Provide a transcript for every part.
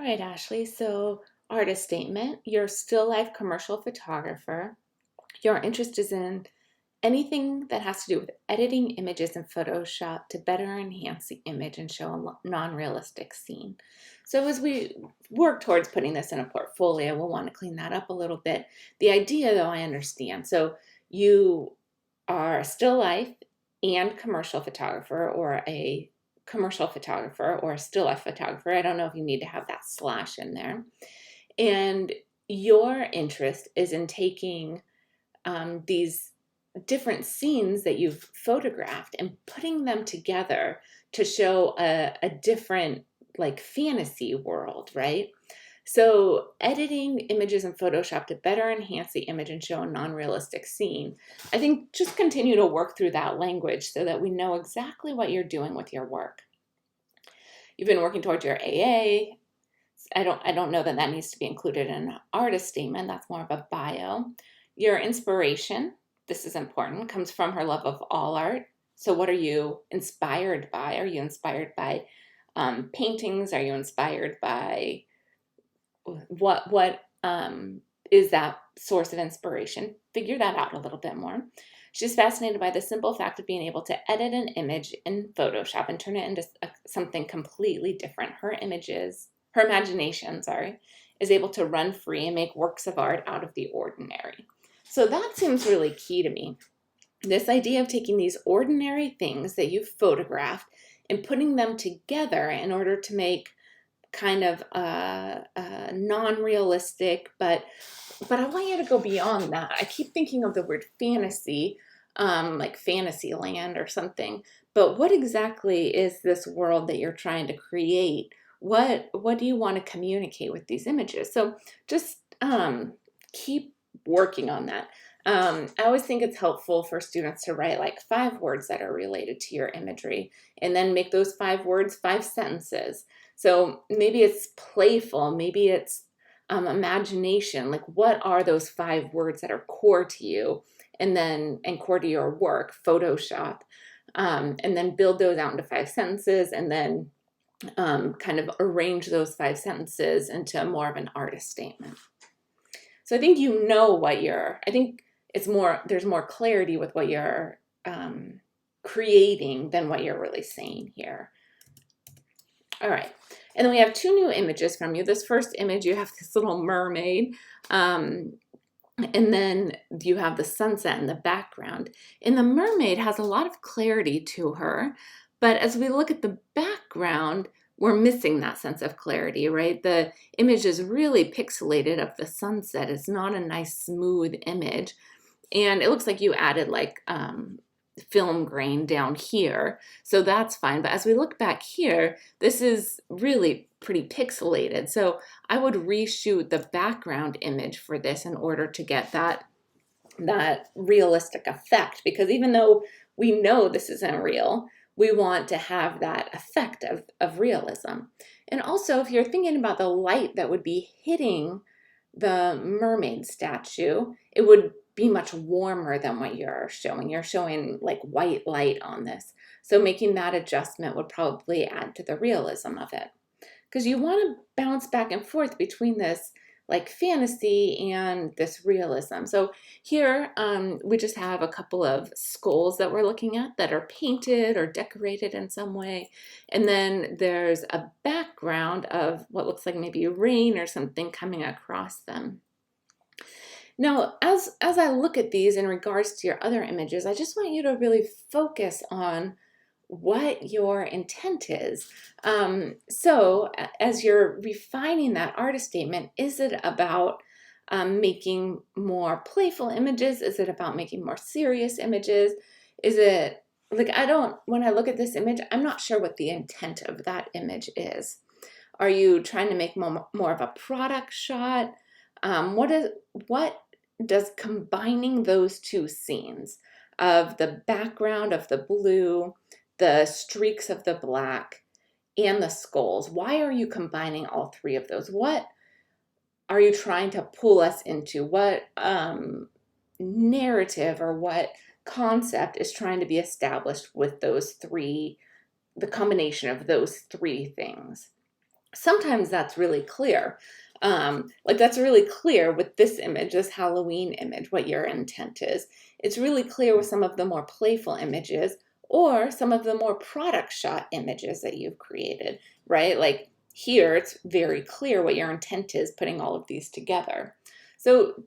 right, Ashley. So, artist statement. You're still life commercial photographer. Your interest is in anything that has to do with editing images in Photoshop to better enhance the image and show a non-realistic scene. So, as we work towards putting this in a portfolio, we'll want to clean that up a little bit. The idea, though, I understand. So, you are a still life and commercial photographer, or a commercial photographer, or a still life photographer. I don't know if you need to have that slash in there. And your interest is in taking these different scenes that you've photographed and putting them together to show a different, like, fantasy world, right? So, editing images in Photoshop to better enhance the image and show a non-realistic scene. I think just continue to work through that language so that we know exactly what you're doing with your work. You've been working towards your AA. I don't know that that needs to be included in an artist statement. That's more of a bio. Your inspiration, this is important, comes from her love of all art. So what are you inspired by? Are you inspired by paintings? Are you inspired by what is that source of inspiration? Figure that out a little bit more. She's fascinated by the simple fact of being able to edit an image in Photoshop and turn it into something completely different. Her imagination, is able to run free and make works of art out of the ordinary. So that seems really key to me. This idea of taking these ordinary things that you've photographed and putting them together in order to make kind of a non-realistic, but I want you to go beyond that. I keep thinking of the word fantasy, like fantasy land or something. But what exactly is this world that you're trying to create? What do you want to communicate with these images? So just keep working on that. I always think it's helpful for students to write like 5 words that are related to your imagery, and then make those 5 words 5 sentences. So maybe it's playful, maybe it's imagination. Like, what are those 5 words that are core to you, and core to your work, Photoshop, and then build those out into 5 sentences, and then kind of arrange those 5 sentences into more of an artist statement. So I think you know what you're. I think it's more. There's more clarity with what you're creating than what you're really saying here. All right. And then we have 2 new images from you. This first image, you have this little mermaid, and then you have the sunset in the background. And the mermaid has a lot of clarity to her, but as we look at the background, we're missing that sense of clarity, right? The image is really pixelated of the sunset. It's not a nice, smooth image. And it looks like you added like film grain down here, so that's fine. But as we look back here, this is really pretty pixelated. So I would reshoot the background image for this in order to get that realistic effect, because even though we know this isn't real, we want to have that effect of realism. And also, if you're thinking about the light that would be hitting the mermaid statue, it would be much warmer than what you're showing. You're showing like white light on this. So making that adjustment would probably add to the realism of it. Because you want to bounce back and forth between this like fantasy and this realism. So here we just have a couple of skulls that we're looking at that are painted or decorated in some way. And then there's a background of what looks like maybe rain or something coming across them. Now, as I look at these in regards to your other images, I just want you to really focus on what your intent is. So as you're refining that artist statement, is it about making more playful images? Is it about making more serious images? Is it like, when I look at this image, I'm not sure what the intent of that image is. Are you trying to make more of a product shot? What does combining those 2 scenes of the background of the blue, the streaks of the black, and the skulls, why are you combining all 3 of those? What are you trying to pull us into? What narrative or what concept is trying to be established with those 3, the combination of those 3 things? Sometimes that's really clear. Like that's really clear with this image, this Halloween image, what your intent is. It's really clear with some of the more playful images or some of the more product shot images that you've created, right? Like here, it's very clear what your intent is putting all of these together. So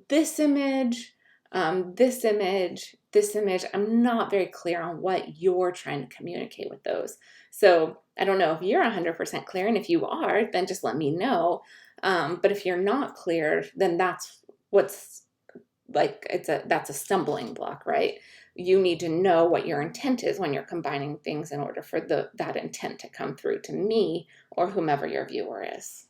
this image, this image, I'm not very clear on what you're trying to communicate with those. So I don't know if you're 100% clear, and if you are, then just let me know. But if you're not clear, then that's what's like, that's a stumbling block, right? You need to know what your intent is when you're combining things in order for that intent to come through to me or whomever your viewer is.